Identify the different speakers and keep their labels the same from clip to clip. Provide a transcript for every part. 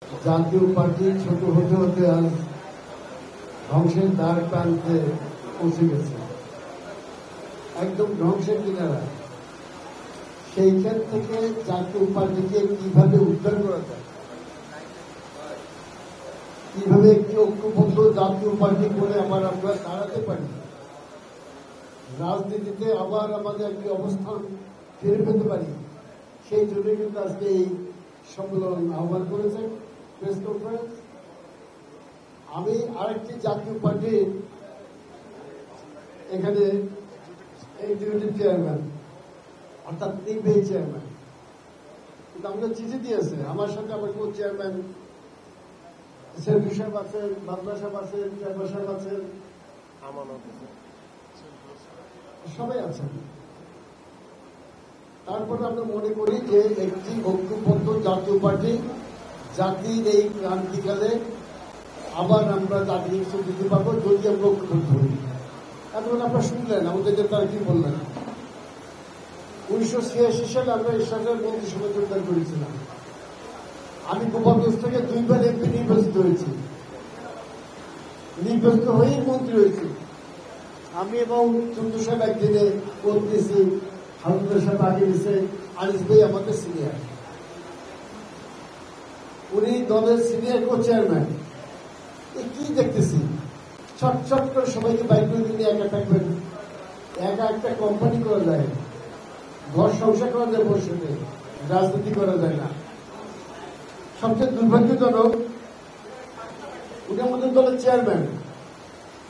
Speaker 1: জাতীয় পার্টি ছোট হতে হতে আজ ধ্বংসের দ্বার প্রান্তে পৌঁছে গেছে, একদম ধ্বংসের কিনারা। সেইখান থেকে জাতীয় পার্টিকে কিভাবে উদ্ধার করা যায়, কিভাবে একটি ঐক্যবদ্ধ জাতীয় পার্টি করে আবার আমরা দাঁড়াতে পারি, রাজনীতিতে আবার আমাদের একটি অবস্থান ফিরে পেতে পারি, সেই জন্য কিন্তু আজকে এই সম্মেলন আহ্বান করেছেন, প্রেস কনফারেন্স। আমি আরেকটি জাতীয় পার্টির এখানে এক্সিকিউটিভ চেয়ারম্যান অর্থাৎ নির্বাহী চেয়ারম্যান, কিন্তু আমাকে চিঠি দিয়েছে, আমার সাথে আমার কোন চেয়ারম্যান সেলফি সাহেব আছেন, বাবলা সাহেব আছেন, চেয়ারম্যান সাহেব আছেন, সবাই আছেন। তারপরে আমরা মনে করি যে একটি ঐক্যবদ্ধ জাতীয় পার্টি জাতির এই ক্রান্তিকালে আবার আমরা জাতির স্বীকৃতি পাবো যদি আমরা ঐক্যবদ্ধ হই। এখন আপনারা শুনলেন আমাদের তারা কি বললেন। 1986 সালে আমরা এরশাদের মন্ত্রিসভা যোগদান করেছিলাম। আমি গোপালগঞ্জ থেকে 2 বার এমপি নির্বাচিত হয়েছি, নির্বাচিত হয়েই মন্ত্রী হয়েছি। আমি এবং চন্দ্র সাহেব একদিনে করতেছি, হারুনের সাহেব আগে গেছে, আনিস ভাই আমাদের সিনিয়র, উনি দলের সিনিয়র কো চেয়ারম্যান। কি দেখতেছি, ছট ছট করে সবাইকে বাইক করে নিয়ে একা থাকবেন, একা একটা কোম্পানি করা যায়, ঘর সংসার করা যায়, বসে রাজনীতি করা যায় না। সবচেয়ে দুর্ভাগ্যজনক, উনি আমাদের দলের চেয়ারম্যান,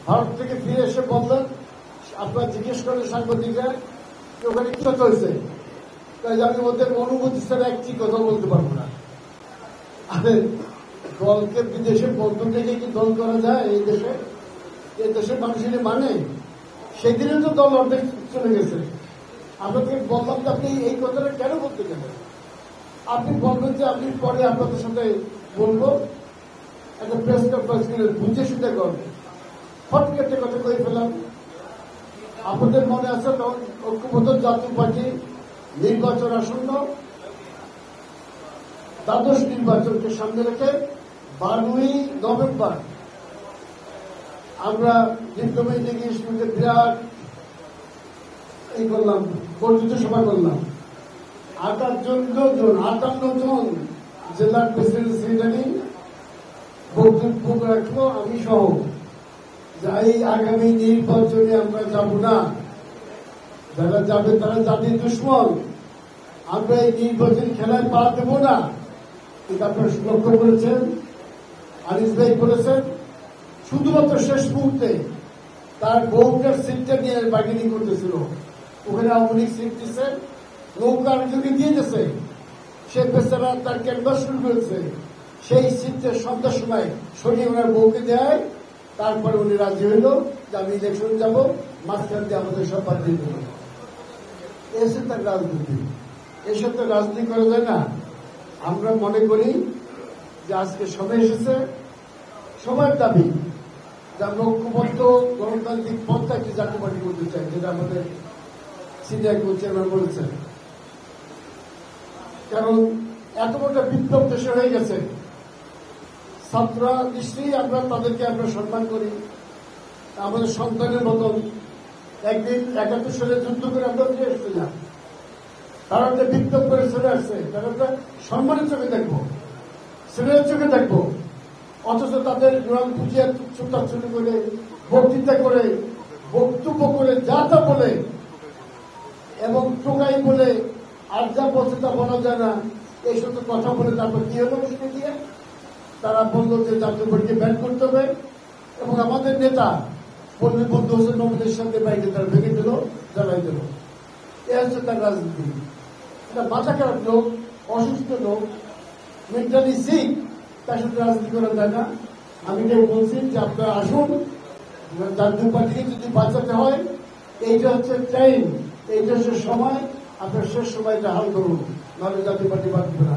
Speaker 1: ভারত থেকে ফিরে এসে বললেন, আপনারা জিজ্ঞেস করেন সাংবাদিকরা ওখানে কি কথা হয়েছে, তাই আমি ওদের অনুমতি ছাড়া একটি কথা বলতে পারবো না। দলকে বিদেশে বন্ধ থেকে কি দল করা যায়? এই দেশের মানুষের মানে সেদিনে তো দল অর্ধেক চলে গেছে। আপনাকে বললাম যে আপনি এই কথাটা কেন বলতে গেলেন, আপনি বলবেন যে আপনি পরে আপনাদের সাথে বলবো, একটা প্রেস কনফারেন্স বুঝে শুনে করবেন। ফটকে একটা কথা কয়ে ফেলাম। আপনাদের মনে আছে তখন ঐক্যবদ্ধ জাতীয় পার্টি নির্বাচন আসন্ন, দ্বাদশ নির্বাচনকে সামনে রেখে 12ই নভেম্বর আমরা ডিপ্লোমা ইঞ্জিনিয়ারিং ইনস্টিটিউটে বিরাট করলাম, বর্ধিত সভা করলাম। 58 জন জেলার প্রেসিডেন্ট সেক্রেটারি বক্তব্য রাখলো, আমি সহ, যাই আগামী নির্বাচনে আমরা যাব না, যারা যাবে তারা জাতির দুশ্মন, আমরা এই নির্বাচনী খেলায় পা দেব না। কিন্তু আপনারা লক্ষ্য করেছেন, আনিস ভাই বলেছেন, শুধুমাত্র শেষ মুহূর্তে তার বউটার সিটটা নিয়ে বার্গেনিং করতেছিল, ওখানে আওয়ামী লীগ সিট দিচ্ছে, নৌকার যদি দিয়ে গেছে, সে বেচারা তার ক্যানভাস শুরু করেছে, সেই সিটটা সন্ধ্যার সময় সরিয়ে ওনার বউকে দেয়। তারপরে উনি রাজি হইল যে আমি ইলেকশন যাবো, মাঝখান দিয়ে আমাদের সব বাদ দিয়ে দেব। এসে তার রাজনীতি, এসব তো রাজনীতি করা যায় না। আমরা মনে করি যে আজকে সময় এসেছে, সবার দাবি যে আমরা ঐক্যবদ্ধ গণতান্ত্রিক পন্থা একটি জাতীয় পার্টি করতে চাই, যেটা আমাদের সিনিয়র চেয়ারম্যান বলেছেন। কারণ এত বড় বিপ্লব দেশে হয়ে গেছে, ছাত্ররা নিশ্চয়ই আমরা তাদেরকে আমরা সম্মান করি, আমাদের সন্তানের মতন। একদিন 71 সালে যুদ্ধ করে আমরা ফিরে এসেছিলাম, তারা একটা বিপ্লব করে চলে আসছে, তারা একটা সম্মানের চোখে দেখবো, ছেলের চোখে দেখবো। অথচ তাদের গ্রাম পুজিয়া ছুটাছুটি করে, বক্তৃতা করে, বক্তব্য করে, যা তা বলে এবং টোকাই বলে, আর যা বলছে তা বলা যায় না, এই সমস্ত কথা বলে তারপর কি হলো মুশকিল দিয়ে তারা বলল যে জাতীয় পার্টিকে ব্যান করতে হবে। এবং আমাদের নেতা পল্লী বন্ধু হোসেন মোহাম্মদের সঙ্গে বাইকে তারা ভেঙে দিল, জ্বালাই দিল। এ হচ্ছে তার রাজনীতি। এটা মাথা খারাপ লোক, অসুস্থ লোক, মেন্টালি সিক, তার সাথে রাজনীতি করা যায় না। আমি এটাই বলছি যে আপনারা আসুন, জাতীয় পার্টিকে যদি বাঁচাতে হয়, এইটা হচ্ছে টাইম, এইটা হচ্ছে সময়, আপনার শেষ সময়টা হাল করুন, নাহলে জাতীয় পার্টি বাঁচবে না।